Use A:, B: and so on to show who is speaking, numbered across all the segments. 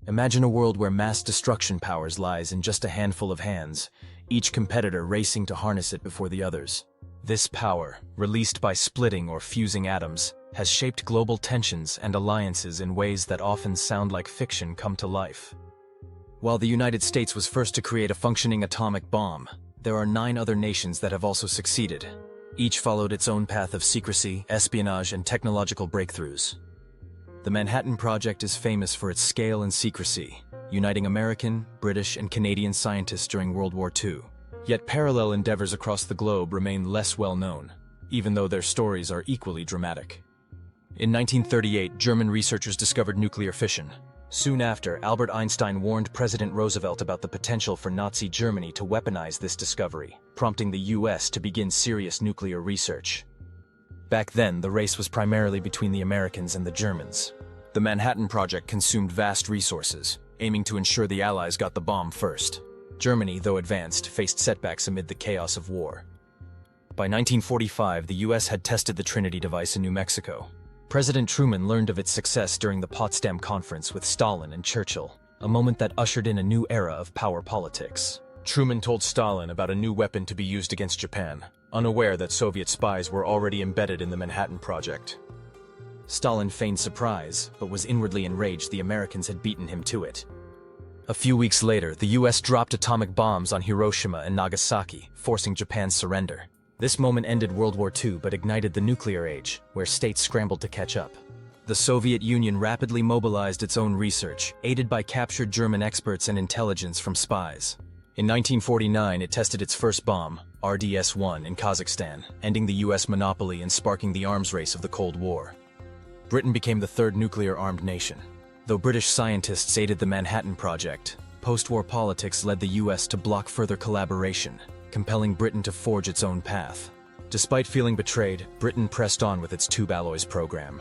A: Imagine a world where mass destruction powers lies in just a handful of hands, each competitor racing to harness it before the others. This power, released by splitting or fusing atoms, has shaped global tensions and alliances in ways that often sound like fiction come to life. While the United States was first to create a functioning atomic bomb, there are 9 other nations that have also succeeded. Each followed its own path of secrecy, espionage, and technological breakthroughs. The Manhattan Project is famous for its scale and secrecy, uniting American, British, and Canadian scientists during World War II. Yet parallel endeavors across the globe remain less well known, even though their stories are equally dramatic. In 1938, German researchers discovered nuclear fission. Soon after, Albert Einstein warned President Roosevelt about the potential for Nazi Germany to weaponize this discovery, prompting the US to begin serious nuclear research. Back then, the race was primarily between the Americans and the Germans. The Manhattan Project consumed vast resources, aiming to ensure the Allies got the bomb first. Germany, though advanced, faced setbacks amid the chaos of war. By 1945, the US had tested the Trinity device in New Mexico. President Truman learned of its success during the Potsdam Conference with Stalin and Churchill, a moment that ushered in a new era of power politics. Truman told Stalin about a new weapon to be used against Japan, unaware that Soviet spies were already embedded in the Manhattan Project. Stalin feigned surprise, but was inwardly enraged the Americans had beaten him to it. A few weeks later, the US dropped atomic bombs on Hiroshima and Nagasaki, forcing Japan's surrender. This moment ended World War II but ignited the nuclear age, where states scrambled to catch up. The Soviet Union rapidly mobilized its own research, aided by captured German experts and intelligence from spies. In 1949, it tested its first bomb, RDS-1, in Kazakhstan, ending the US monopoly and sparking the arms race of the Cold War. Britain became the third nuclear-armed nation. Though British scientists aided the Manhattan Project, post-war politics led the US to block further collaboration, compelling Britain to forge its own path. Despite feeling betrayed, Britain pressed on with its tube alloys program.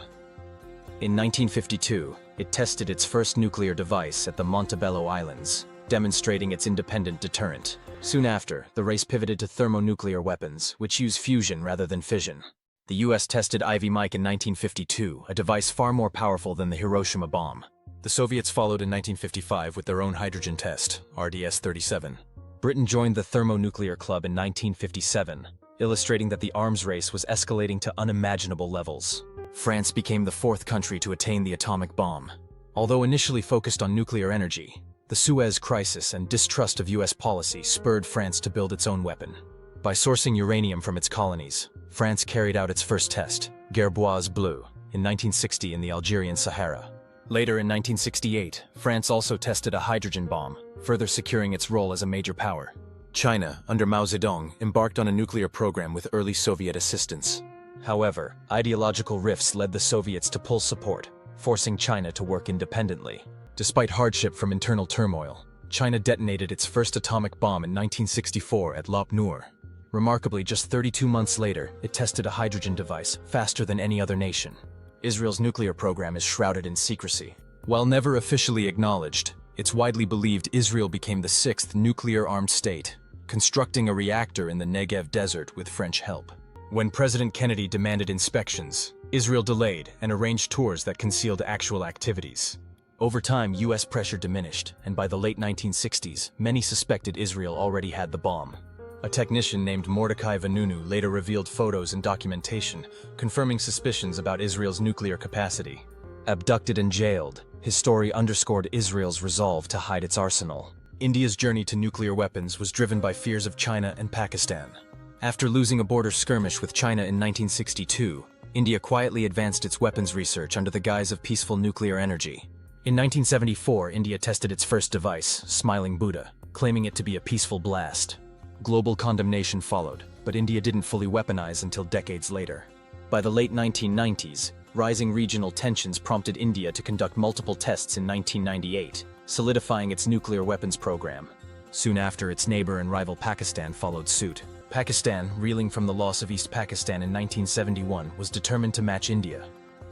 A: In 1952, it tested its first nuclear device at the Montebello Islands, demonstrating its independent deterrent. Soon after, the race pivoted to thermonuclear weapons, which use fusion rather than fission. The US tested Ivy Mike in 1952, a device far more powerful than the Hiroshima bomb. The Soviets followed in 1955 with their own hydrogen test, RDS-37. Britain joined the thermonuclear club in 1957, illustrating that the arms race was escalating to unimaginable levels. France became the 4th country to attain the atomic bomb. Although initially focused on nuclear energy, the Suez Crisis and distrust of US policy spurred France to build its own weapon. By sourcing uranium from its colonies, France carried out its first test, Gerboise Bleu, in 1960 in the Algerian Sahara. Later in 1968, France also tested a hydrogen bomb, further securing its role as a major power. China, under Mao Zedong, embarked on a nuclear program with early Soviet assistance. However, ideological rifts led the Soviets to pull support, forcing China to work independently. Despite hardship from internal turmoil, China detonated its first atomic bomb in 1964 at Lop Nur. Remarkably, just 32 months later, it tested a hydrogen device faster than any other nation. Israel's nuclear program is shrouded in secrecy. While never officially acknowledged, it's widely believed Israel became the 6th nuclear-armed state, constructing a reactor in the Negev desert with French help. When President Kennedy demanded inspections, Israel delayed and arranged tours that concealed actual activities. Over time, US pressure diminished, and by the late 1960s, many suspected Israel already had the bomb. A technician named Mordecai Vanunu later revealed photos and documentation, confirming suspicions about Israel's nuclear capacity. Abducted and jailed, his story underscored Israel's resolve to hide its arsenal. India's journey to nuclear weapons was driven by fears of China and Pakistan. After losing a border skirmish with China in 1962, India quietly advanced its weapons research under the guise of peaceful nuclear energy. In 1974, India tested its first device, Smiling Buddha, claiming it to be a peaceful blast. Global condemnation followed, but India didn't fully weaponize until decades later. By the late 1990s, rising regional tensions prompted India to conduct multiple tests in 1998, solidifying its nuclear weapons program. Soon after, its neighbor and rival Pakistan followed suit. Pakistan, reeling from the loss of East Pakistan in 1971, was determined to match India.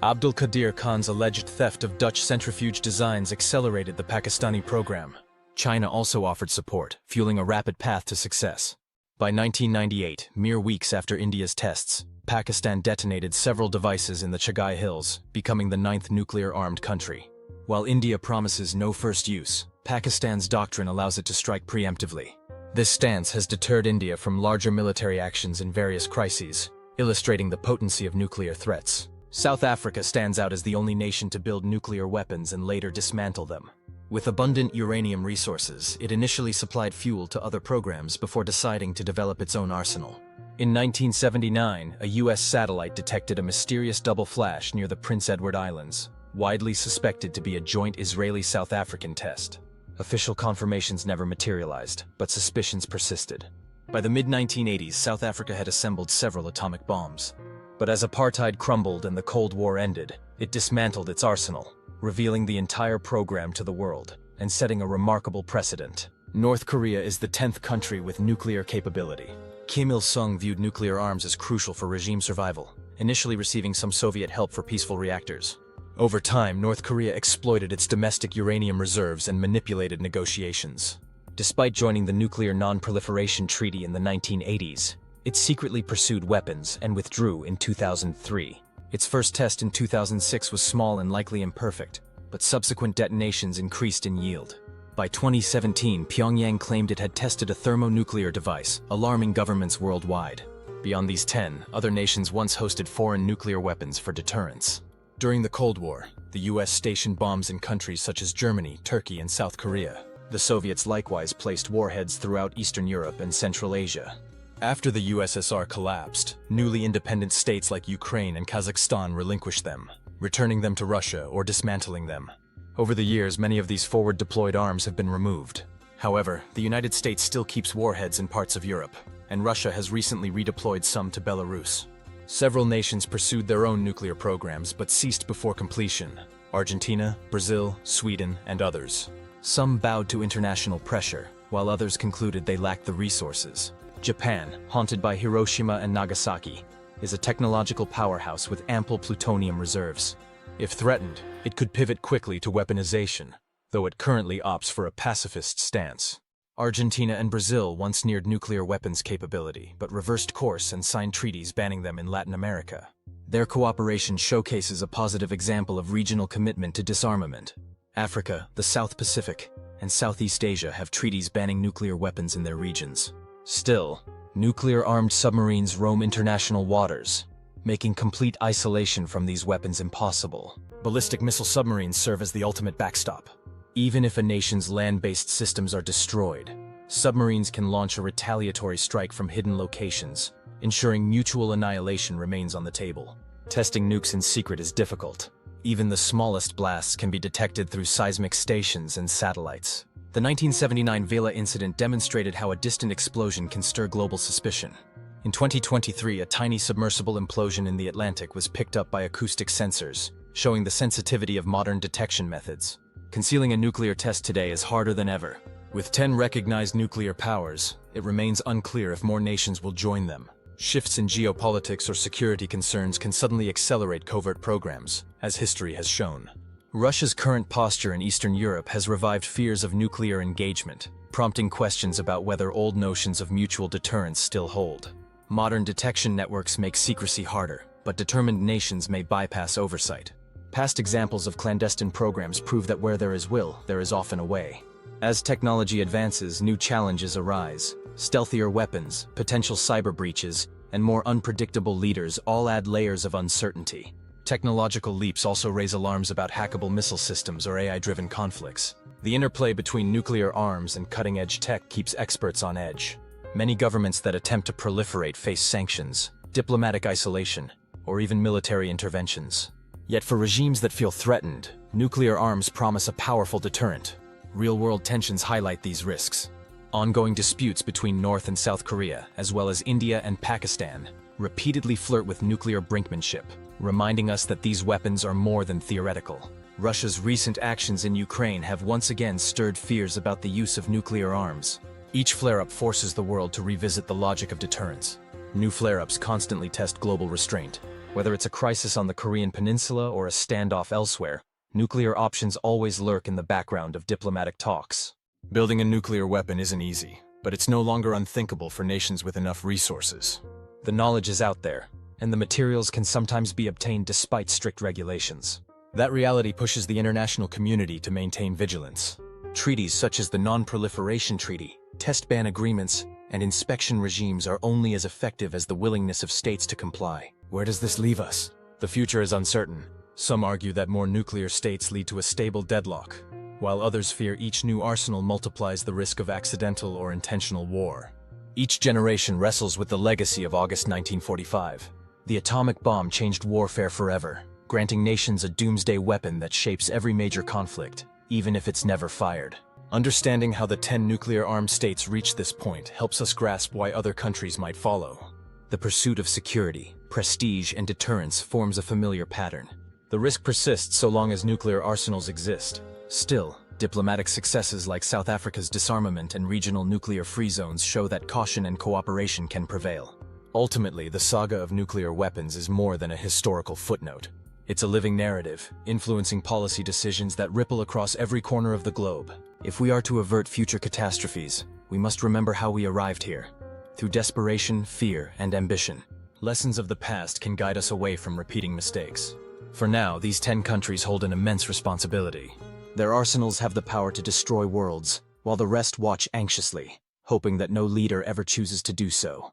A: Abdul Qadir Khan's alleged theft of Dutch centrifuge designs accelerated the Pakistani program. China also offered support, fueling a rapid path to success. By 1998, mere weeks after India's tests, Pakistan detonated several devices in the Chagai Hills, becoming the 9th nuclear-armed country. While India promises no first use, Pakistan's doctrine allows it to strike preemptively. This stance has deterred India from larger military actions in various crises, illustrating the potency of nuclear threats. South Africa stands out as the only nation to build nuclear weapons and later dismantle them. With abundant uranium resources, it initially supplied fuel to other programs before deciding to develop its own arsenal. In 1979, a U.S. satellite detected a mysterious double flash near the Prince Edward Islands, widely suspected to be a joint Israeli-South African test. Official confirmations never materialized, but suspicions persisted. By the mid-1980s, South Africa had assembled several atomic bombs. But as apartheid crumbled and the Cold War ended, it dismantled its arsenal, revealing the entire program to the world and setting a remarkable precedent. North Korea is the 10th country with nuclear capability. Kim Il-sung viewed nuclear arms as crucial for regime survival, initially receiving some Soviet help for peaceful reactors. Over time, North Korea exploited its domestic uranium reserves and manipulated negotiations. Despite joining the Nuclear Non-Proliferation Treaty in the 1980s, it secretly pursued weapons and withdrew in 2003. Its first test in 2006 was small and likely imperfect, but subsequent detonations increased in yield. By 2017, Pyongyang claimed it had tested a thermonuclear device, alarming governments worldwide. Beyond these 10, other nations once hosted foreign nuclear weapons for deterrence. During the Cold War, the US stationed bombs in countries such as Germany, Turkey, and South Korea. The Soviets likewise placed warheads throughout Eastern Europe and Central Asia. After the USSR collapsed, newly independent states like Ukraine and Kazakhstan relinquished them, returning them to Russia or dismantling them. Over the years, many of these forward-deployed arms have been removed. However, the United States still keeps warheads in parts of Europe, and Russia has recently redeployed some to Belarus. Several nations pursued their own nuclear programs but ceased before completion: Argentina, Brazil, Sweden, and others. Some bowed to international pressure, while others concluded they lacked the resources. Japan, haunted by Hiroshima and Nagasaki, is a technological powerhouse with ample plutonium reserves. If threatened, it could pivot quickly to weaponization, though it currently opts for a pacifist stance. Argentina and Brazil once neared nuclear weapons capability, but reversed course and signed treaties banning them in Latin America. Their cooperation showcases a positive example of regional commitment to disarmament. Africa, the South Pacific, and Southeast Asia have treaties banning nuclear weapons in their regions. Still, nuclear-armed submarines roam international waters, making complete isolation from these weapons impossible. Ballistic missile submarines serve as the ultimate backstop. Even if a nation's land-based systems are destroyed, submarines can launch a retaliatory strike from hidden locations, ensuring mutual annihilation remains on the table. Testing nukes in secret is difficult. Even the smallest blasts can be detected through seismic stations and satellites. The 1979 Vela incident demonstrated how a distant explosion can stir global suspicion. In 2023, a tiny submersible implosion in the Atlantic was picked up by acoustic sensors, showing the sensitivity of modern detection methods. Concealing a nuclear test today is harder than ever. With 10 recognized nuclear powers, it remains unclear if more nations will join them. Shifts in geopolitics or security concerns can suddenly accelerate covert programs, as history has shown. Russia's current posture in Eastern Europe has revived fears of nuclear engagement, prompting questions about whether old notions of mutual deterrence still hold. Modern detection networks make secrecy harder, but determined nations may bypass oversight. Past examples of clandestine programs prove that where there is will, there is often a way. As technology advances, new challenges arise. Stealthier weapons, potential cyber breaches, and more unpredictable leaders all add layers of uncertainty. Technological leaps also raise alarms about hackable missile systems or AI-driven conflicts. The interplay between nuclear arms and cutting-edge tech keeps experts on edge. Many governments that attempt to proliferate face sanctions, diplomatic isolation, or even military interventions. Yet for regimes that feel threatened, nuclear arms promise a powerful deterrent. Real-world tensions highlight these risks. Ongoing disputes between North and South Korea, as well as India and Pakistan, repeatedly flirt with nuclear brinkmanship, reminding us that these weapons are more than theoretical. Russia's recent actions in Ukraine have once again stirred fears about the use of nuclear arms. Each flare-up forces the world to revisit the logic of deterrence. New flare-ups constantly test global restraint. Whether it's a crisis on the Korean Peninsula or a standoff elsewhere, nuclear options always lurk in the background of diplomatic talks. Building a nuclear weapon isn't easy, but it's no longer unthinkable for nations with enough resources. The knowledge is out there, and the materials can sometimes be obtained despite strict regulations. That reality pushes the international community to maintain vigilance. Treaties such as the Non-Proliferation Treaty, test ban agreements, and inspection regimes are only as effective as the willingness of states to comply. Where does this leave us? The future is uncertain. Some argue that more nuclear states lead to a stable deadlock, while others fear each new arsenal multiplies the risk of accidental or intentional war. Each generation wrestles with the legacy of August 1945. The atomic bomb changed warfare forever, granting nations a doomsday weapon that shapes every major conflict, even if it's never fired. Understanding how the 10 nuclear-armed states reached this point helps us grasp why other countries might follow. The pursuit of security, prestige, and deterrence forms a familiar pattern. The risk persists so long as nuclear arsenals exist. Still, diplomatic successes like South Africa's disarmament and regional nuclear-free zones show that caution and cooperation can prevail. Ultimately, the saga of nuclear weapons is more than a historical footnote. It's a living narrative, influencing policy decisions that ripple across every corner of the globe. If we are to avert future catastrophes, we must remember how we arrived here. Through desperation, fear, and ambition. Lessons of the past can guide us away from repeating mistakes. For now, these 10 countries hold an immense responsibility. Their arsenals have the power to destroy worlds, while the rest watch anxiously, hoping that no leader ever chooses to do so.